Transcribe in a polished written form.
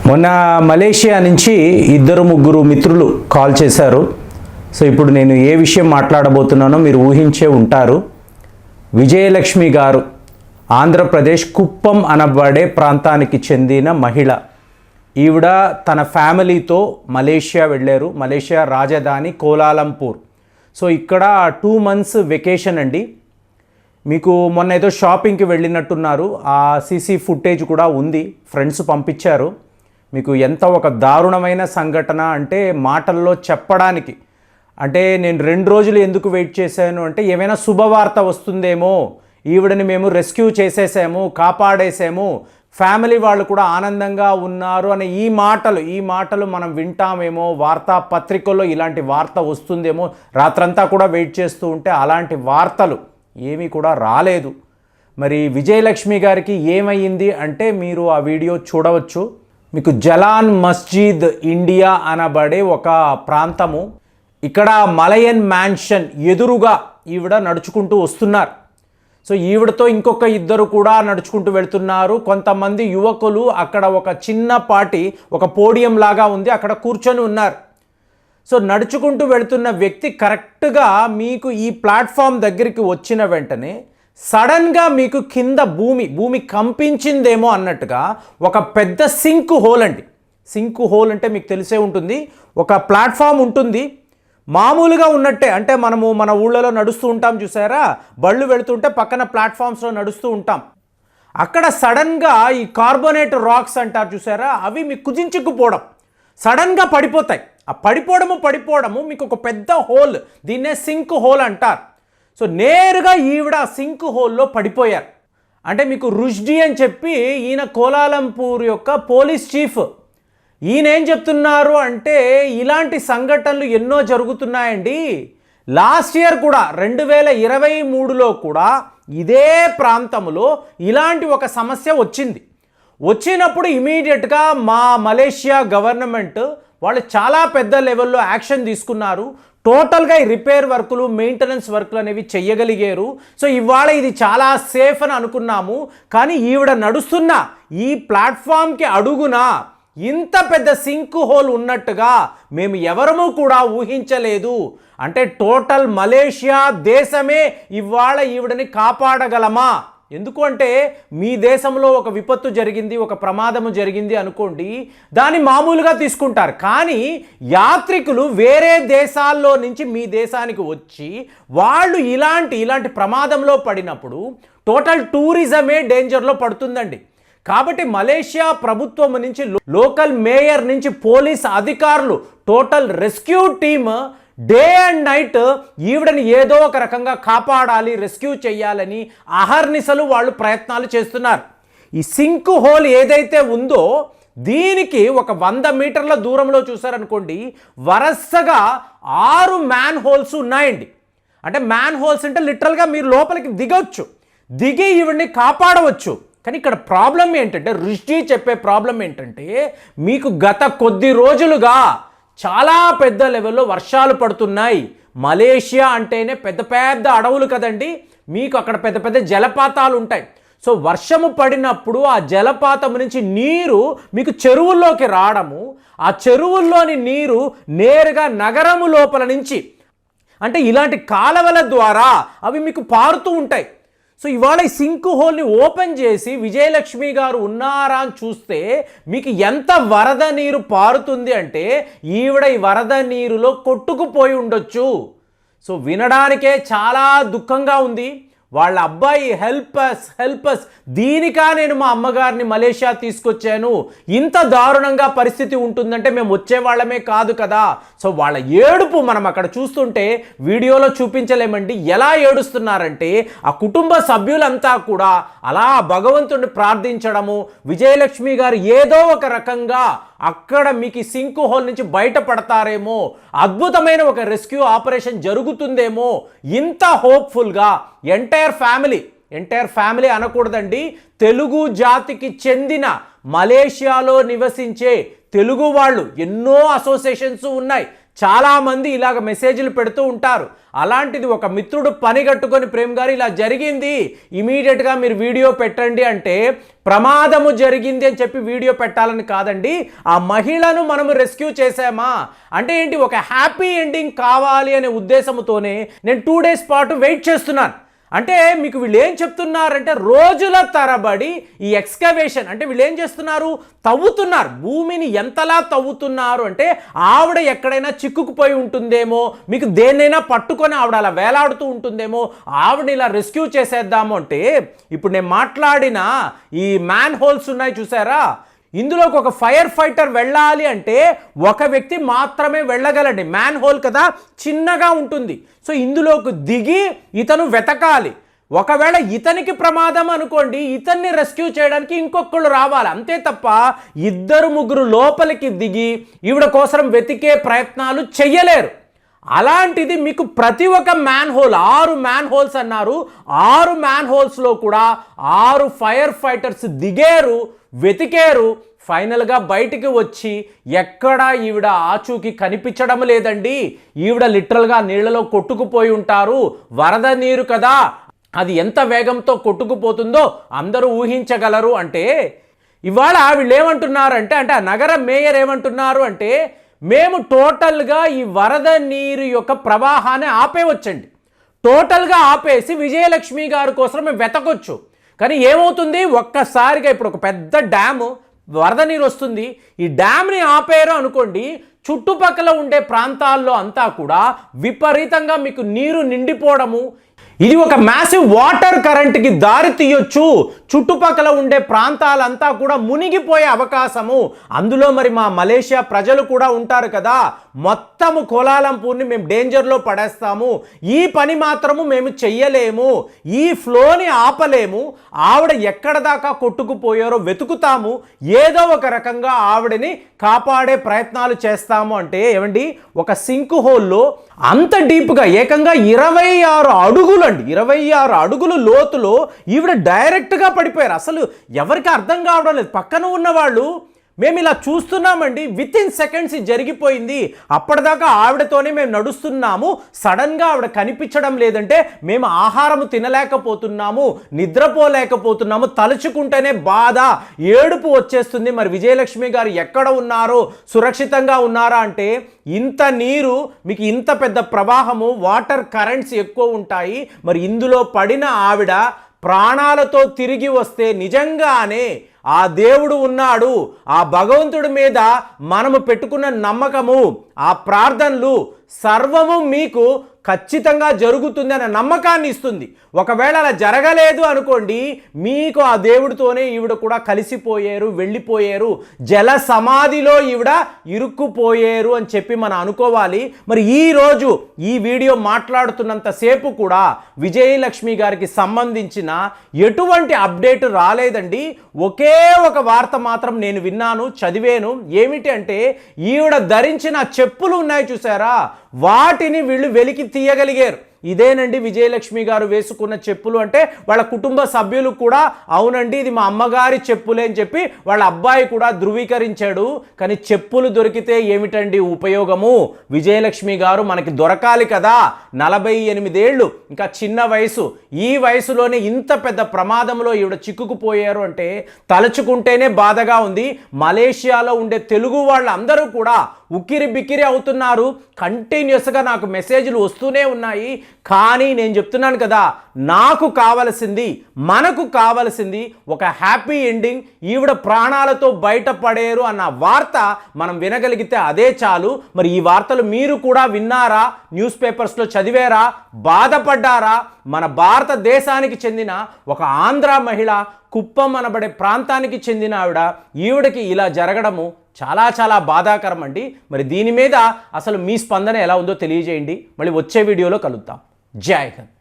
మొన్న మలేషియా నుంచి ఇద్దరు ముగ్గురు మిత్రులు కాల్ చేశారు. సో ఇప్పుడు నేను ఏ విషయం మాట్లాడబోతున్నానో మీరు ఊహించే ఉంటారు. విజయలక్ష్మి గారు ఆంధ్రప్రదేశ్ కుప్పం అనబడే ప్రాంతానికి చెందిన మహిళ. ఈవిడ తన ఫ్యామిలీతో మలేషియా వెళ్ళారు. మలేషియా రాజధాని కోలాలంపూర్. సో ఇక్కడ 2 months వెకేషన్ అండి. మీకు మొన్న ఏదో షాపింగ్కి వెళ్ళినట్టున్నారు. ఆ సీసీ ఫుటేజ్ కూడా ఉంది, ఫ్రెండ్స్ పంపించారు. మీకు ఎంత ఒక దారుణమైన సంఘటన అంటే మాటల్లో చెప్పడానికి. అంటే నేను 2 రోజులు ఎందుకు వెయిట్ చేశాను అంటే ఏమైనా శుభవార్త వస్తుందేమో, ఈవిడని మేము రెస్క్యూ చేసేసాము, కాపాడేసాము, ఫ్యామిలీ వాళ్ళు కూడా ఆనందంగా ఉన్నారు అనే ఈ మాటలు మనం వింటామేమో, వార్తాపత్రికల్లో ఇలాంటి వార్త వస్తుందేమో, రాత్రంతా కూడా వెయిట్ చేస్తూ ఉంటే అలాంటి వార్తలు ఏమీ కూడా రాలేదు. మరి విజయలక్ష్మి గారికి ఏమైంది అంటే మీరు ఆ వీడియో చూడవచ్చు. మీకు జలాన్ మస్జిద్ ఇండియా అనబడే ఒక ప్రాంతము, ఇక్కడ మలయన్ మ్యాన్షన్ ఎదురుగా ఈవిడ నడుచుకుంటూ వస్తున్నారు. సో ఈవిడతో ఇంకొక ఇద్దరు కూడా నడుచుకుంటూ వెళ్తున్నారు. కొంతమంది యువకులు అక్కడ ఒక చిన్నపాటి ఒక పోడియం లాగా ఉంది, అక్కడ కూర్చొని ఉన్నారు. సో నడుచుకుంటూ వెళుతున్న వ్యక్తి కరెక్ట్గా మీకు ఈ ప్లాట్ఫామ్ దగ్గరికి వచ్చిన వెంటనే సడన్గా మీకు కింద భూమి కంపించిందేమో అన్నట్టుగా ఒక పెద్ద సింక్ హోల్ అండి. సింక్ హోల్ అంటే మీకు తెలిసే ఉంటుంది, ఒక ప్లాట్ఫామ్ ఉంటుంది మామూలుగా ఉన్నట్టే. అంటే మనము మన ఊళ్ళలో నడుస్తూ ఉంటాం చూసారా, బళ్ళు వెళుతుంటే పక్కన ప్లాట్ఫామ్స్లో నడుస్తూ ఉంటాం. అక్కడ సడన్గా ఈ కార్బోనేట్ రాక్స్ అంటారు చూసారా, అవి మీకు కుదించుకుపోవడం, సడన్గా పడిపోతాయి. ఆ పడిపోవడము మీకు ఒక పెద్ద హోల్, దీన్నే సింక్ హోల్ అంటారు. సో నేరుగా ఈవిడ సింక్ హోల్లో పడిపోయారు. అంటే మీకు రుష్డి అని చెప్పి ఈయన కోలాలంపూర్ యొక్క పోలీస్ చీఫ్. ఈయన ఏం చెప్తున్నారు అంటే ఇలాంటి సంఘటనలు ఎన్నో జరుగుతున్నాయండి. లాస్ట్ ఇయర్ కూడా 2023లో కూడా ఇదే ప్రాంతంలో ఇలాంటి ఒక సమస్య వచ్చినప్పుడు ఇమీడియట్గా మా మలేషియా గవర్నమెంట్ వాళ్ళు చాలా పెద్ద లెవెల్లో యాక్షన్ తీసుకున్నారు. టోటల్గా ఈ రిపేర్ వర్కులు, మెయింటెనెన్స్ వర్కులు అనేవి చెయ్యగలిగారు. సో ఇవాళ ఇది చాలా సేఫ్ అని అనుకున్నాము. కానీ ఈవిడ నడుస్తున్న ఈ ప్లాట్ఫామ్కి అడుగున ఇంత పెద్ద సింక్ హోల్ ఉన్నట్టుగా మేము ఎవరము కూడా ఊహించలేదు. అంటే టోటల్ మలేషియా దేశమే ఇవాళ ఈవిడని కాపాడగలమా? ఎందుకు అంటే మీ దేశంలో ఒక విపత్తు జరిగింది, ఒక ప్రమాదము జరిగింది అనుకోండి, దాన్ని మామూలుగా తీసుకుంటారు. కానీ యాత్రికులు వేరే దేశాల్లో నుంచి మీ దేశానికి వచ్చి వాళ్ళు ఇలాంటి ప్రమాదంలో పడినప్పుడు టోటల్ టూరిజమే డేంజర్లో పడుతుందండి. కాబట్టి మలేషియా ప్రభుత్వం నుంచి, లోకల్ మేయర్ నుంచి, పోలీస్ అధికారులు, total rescue team day and night ఈవిడని ఏదో ఒక రకంగా కాపాడాలి, రెస్క్యూ చేయాలని అహర్నిశలు వాళ్ళు ప్రయత్నాలు చేస్తున్నారు. ఈ సింక్ హోల్ ఏదైతే ఉందో దీనికి ఒక 100 మీటర్ల దూరంలో చూసారనుకోండి, వరుసగా 6 మ్యాన్ హోల్స్ ఉన్నాయండి. అంటే మ్యాన్ హోల్స్ అంటే లిటరల్గా మీరు లోపలికి దిగి ఈవిడ్ని కాపాడవచ్చు. కానీ ఇక్కడ ప్రాబ్లం ఏంటంటే, రుష్టి చెప్పే ప్రాబ్లం ఏంటంటే, మీకు గత కొద్ది రోజులుగా చాలా పెద్ద లెవెల్లో వర్షాలు పడుతున్నాయి. మలేషియా అంటేనే పెద్ద పెద్ద అడవులు కదండి, మీకు అక్కడ పెద్ద పెద్ద జలపాతాలు ఉంటాయి. సో వర్షము పడినప్పుడు ఆ జలపాతం నుంచి నీరు మీకు చెరువుల్లోకి రావడము, ఆ చెరువుల్లోని నీరు నేరుగా నగరము లోపల నుంచి, అంటే ఇలాంటి కాలవల ద్వారా అవి మీకు పారుతూ ఉంటాయి. సో ఇవాళ ఈ సింక్ హోల్ని ఓపెన్ చేసి విజయలక్ష్మి గారు ఉన్నారా అని చూస్తే మీకు ఎంత వరద నీరు పారుతుంది అంటే ఈవిడ ఈ వరద నీరులో కొట్టుకుపోయి ఉండొచ్చు. సో వినడానికే చాలా దుఃఖంగా ఉంది. వాళ్ళ అబ్బాయి హెల్ప్ అస్ దీనికా నేను మా అమ్మగారిని మలేషియా తీసుకొచ్చాను, ఇంత దారుణంగా పరిస్థితి ఉంటుందంటే మేము వచ్చేవాళ్ళమే కాదు కదా. సో వాళ్ళ ఏడుపు మనం అక్కడ చూస్తుంటే వీడియోలో చూపించలేమండి. ఎలా ఏడుస్తున్నారంటే ఆ కుటుంబ సభ్యులంతా కూడా అలా భగవంతుడిని ప్రార్థించడము, విజయలక్ష్మి గారు ఏదో ఒక రకంగా అక్కడ మీకు ఈ సింక్ హోల్ నుంచి బయటపడతారేమో, అద్భుతమైన ఒక రెస్క్యూ ఆపరేషన్ జరుగుతుందేమో, ఇంత హోప్ఫుల్గా ఎంటైర్ ఫ్యామిలీ అనకూడదండి, తెలుగు జాతికి చెందిన మలేషియాలో నివసించే తెలుగు వాళ్ళు, ఎన్నో అసోసియేషన్స్ ఉన్నాయి, చాలామంది ఇలాగ మెసేజ్లు పెడుతూ ఉంటారు. అలాంటిది ఒక మిత్రుడు పని కట్టుకొని ప్రేమ్ గారు ఇలా జరిగింది, ఇమీడియట్గా మీరు వీడియో పెట్టండి అంటే ప్రమాదము జరిగింది అని చెప్పి వీడియో పెట్టాలని కాదండి. ఆ మహిళను మనము రెస్క్యూ చేసామా అంటే ఏంటి, ఒక హ్యాపీ ఎండింగ్ కావాలి అనే ఉద్దేశంతోనే నేను 2 days పాటు వెయిట్ చేస్తున్నాను. అంటే మీకు వీళ్ళు ఏం చెప్తున్నారంటే రోజుల తరబడి ఈ ఎక్స్కవేషన్ అంటే వీళ్ళు ఏం చేస్తున్నారు, తవ్వుతున్నారు. భూమిని ఎంతలా తవ్వుతున్నారు అంటే ఆవిడ ఎక్కడైనా చిక్కుకుపోయి ఉంటుందేమో, మీకు దేన్నైనా పట్టుకొని ఆవిడ అలా వేలాడుతూ ఉంటుందేమో, ఆవిడని ఇలా రెస్క్యూ చేసేద్దాము అంటే ఇప్పుడు నేను మాట్లాడిన ఈ మ్యాన్ హోల్స్ ఉన్నాయి చూసారా, ఇందులోకి ఒక ఫైర్ ఫైటర్ వెళ్ళాలి అంటే ఒక వ్యక్తి మాత్రమే వెళ్ళగలండి. మ్యాన్ హోల్ కదా, చిన్నగా ఉంటుంది. సో ఇందులోకి దిగి ఇతను వెతకాలి. ఒకవేళ ఇతనికి ప్రమాదం అనుకోండి, ఇతన్ని రెస్క్యూ చేయడానికి ఇంకొకళ్ళు రావాలి, అంతే తప్ప 2-3 లోపలికి దిగి ఈవిడ కోసం వెతికే ప్రయత్నాలు చెయ్యలేరు. అలాంటిది మీకు ప్రతి ఒక్క మ్యాన్ హోల్ 6 మ్యాన్ హోల్స్ అన్నారు. 6 మ్యాన్ హోల్స్లో కూడా 6 ఫైర్ ఫైటర్స్ దిగారు, వెతికారు. ఫైనల్గా బయటికి వచ్చి ఎక్కడా ఈవిడ ఆచూకి కనిపించడం లేదండి. ఈవిడ లిటరల్గా నీళ్ళలో కొట్టుకుపోయి ఉంటారు. వరద నీరు కదా, అది ఎంత వేగంతో కొట్టుకుపోతుందో అందరూ ఊహించగలరు. అంటే ఇవాళ వీళ్ళు ఏమంటున్నారంటే ఆ నగర మేయర్ ఏమంటున్నారు అంటే మేము టోటల్గా ఈ వరద నీరు యొక్క ప్రవాహాన్ని ఆపేయవచ్చండి, టోటల్గా ఆపేసి విజయలక్ష్మి గారి కోసం మేము వెతకొచ్చు. కానీ ఏమవుతుంది, ఒక్కసారిగా ఇప్పుడు ఒక పెద్ద డ్యాము వరద నీరు వస్తుంది, ఈ డ్యామ్ని ఆపేరు అనుకోండి, చుట్టుపక్కల ఉండే ప్రాంతాల్లో అంతా కూడా విపరీతంగా మీకు నీరు నిండిపోవడము, ఇది ఒక మ్యాసివ్ వాటర్ కరెంట్కి దారి తీయొచ్చు. చుట్టుపక్కల ఉండే ప్రాంతాలంతా కూడా మునిగిపోయే అవకాశము. అందులో మరి మా మలేషియా ప్రజలు కూడా ఉంటారు కదా, మొత్తము కోలాలంపూర్ని మేము డేంజర్లో పడేస్తాము. ఈ పని మాత్రము మేము చెయ్యలేము, ఈ ఫ్లోని ఆపలేము. ఆవిడ ఎక్కడ దాకా కొట్టుకుపోయారో వెతుకుతాము, ఏదో ఒక రకంగా ఆవిడని కాపాడే ప్రయత్నాలు చేస్తాము. అంటే ఏమండి, ఒక సింక్ హోల్లో అంత డీప్గా ఏకంగా 26 అడుగులు అండి, 26 అడుగులు లోతులో ఈవిడ డైరెక్ట్గా పడిపోయారు. అసలు ఎవరికి అర్థం కావడం లేదు. పక్కన ఉన్నవాళ్ళు మేము ఇలా చూస్తున్నామండి, వితిన్ సెకండ్స్ జరిగిపోయింది. అప్పటిదాకా ఆవిడతోనే మేము నడుస్తున్నాము, సడన్గా ఆవిడ కనిపించడం లేదంటే మేము ఆహారం తినలేకపోతున్నాము, నిద్రపోలేకపోతున్నాము, తలుచుకుంటేనే బాధ, ఏడుపు వచ్చేస్తుంది. మరి విజయలక్ష్మి గారు ఎక్కడ ఉన్నారో, సురక్షితంగా ఉన్నారా అంటే ఇంత నీరు, మీకు ఇంత పెద్ద ప్రవాహము, వాటర్ కరెంట్స్ ఎక్కువ ఉంటాయి. మరి ఇందులో పడిన ఆవిడ ప్రాణాలతో తిరిగి వస్తే నిజంగానే ఆ దేవుడు ఉన్నాడు, ఆ భగవంతుడి మీద మనము పెట్టుకున్న నమ్మకము, ఆ ప్రార్థనలు సర్వము మీకు ఖచ్చితంగా జరుగుతుంది అనే నమ్మకాన్ని ఇస్తుంది. ఒకవేళ అలా జరగలేదు అనుకోండి, మీకు ఆ దేవుడితోనే ఈవిడ కూడా కలిసిపోయారు, వెళ్ళిపోయారు, జల సమాధిలో ఈవిడ ఇరుక్కుపోయారు అని చెప్పి మనం అనుకోవాలి. మరి ఈరోజు ఈ వీడియో మాట్లాడుతున్నంతసేపు కూడా విజయలక్ష్మి గారికి సంబంధించిన ఎటువంటి అప్డేట్ రాలేదండి. ఒకే ఒక వార్త మాత్రం నేను విన్నాను, చదివాను. ఏమిటి అంటే ఈవిడ ధరించిన చెప్పులు ఉన్నాయి చూసారా, వాటిని వీళ్ళు వెలికి తీయగలిగారు. ఇదేనండి విజయలక్ష్మి గారు వేసుకున్న చెప్పులు అంటే వాళ్ళ కుటుంబ సభ్యులు కూడా అవునండి ఇది మా అమ్మగారి చెప్పులే అని చెప్పి వాళ్ళ అబ్బాయి కూడా ధృవీకరించాడు. కానీ చెప్పులు దొరికితే ఏమిటండి ఉపయోగము? విజయలక్ష్మి గారు మనకి దొరకాలి కదా, 48 ఏళ్ళు, ఇంకా చిన్న వయసు. ఈ వయసులోనే ఇంత పెద్ద ప్రమాదంలో ఈవిడ చిక్కుకుపోయారు అంటే తలుచుకుంటేనే బాధగా ఉంది. మలేషియాలో ఉండే తెలుగు వాళ్ళందరూ కూడా ఉక్కిరి బిక్కిరి అవుతున్నారు. కంటిన్యూస్గా నాకు మెసేజ్లు వస్తూనే ఉన్నాయి. కానీ నేను చెప్తున్నాను కదా, నాకు కావలసింది, మనకు కావలసింది ఒక హ్యాపీ ఎండింగ్. ఈవిడ ప్రాణాలతో బయటపడేరు అన్న వార్త మనం వినగలిగితే అదే చాలు. మరి ఈ వార్తలు మీరు కూడా విన్నారా? న్యూస్ పేపర్స్లో చదివారా? బాధపడ్డారా? మన భారతదేశానికి చెందిన ఒక ఆంధ్ర మహిళ, కుప్పం అనబడే ప్రాంతానికి చెందిన ఈవిడకి ఇలా జరగడము చాలా చాలా బాధాకరం అండి. మరి దీని మీద అసలు మీ స్పందన ఎలా ఉందో తెలియజేయండి. మళ్ళీ వచ్చే వీడియోలో కలుద్దాం. జై హింద్.